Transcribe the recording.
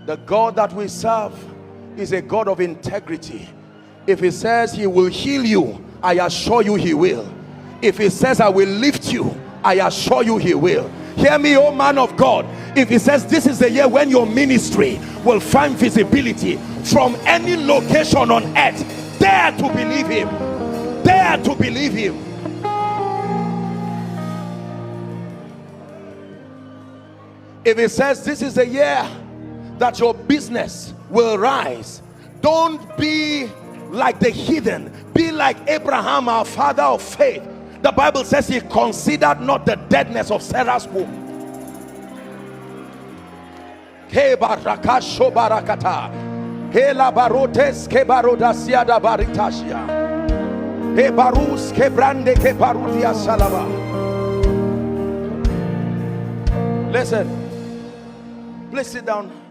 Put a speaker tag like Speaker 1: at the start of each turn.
Speaker 1: The God that we serve is a God of integrity. If he says he will heal you, I assure you he will. If he says I will lift you, I assure you he will. Hear me, oh man of God. If he says this is the year when your ministry will find visibility from any location on earth, dare to believe him. Dare to believe him. If he says this is the year that your business will rise, don't be like the heathen. Be like Abraham, our father of faith. The Bible says he considered not the deadness of Sarah's womb. He barakasho barakata. He la barotes ke barodasia da baritashia. He barus ke brande ke barudia salaba. Listen, please sit down.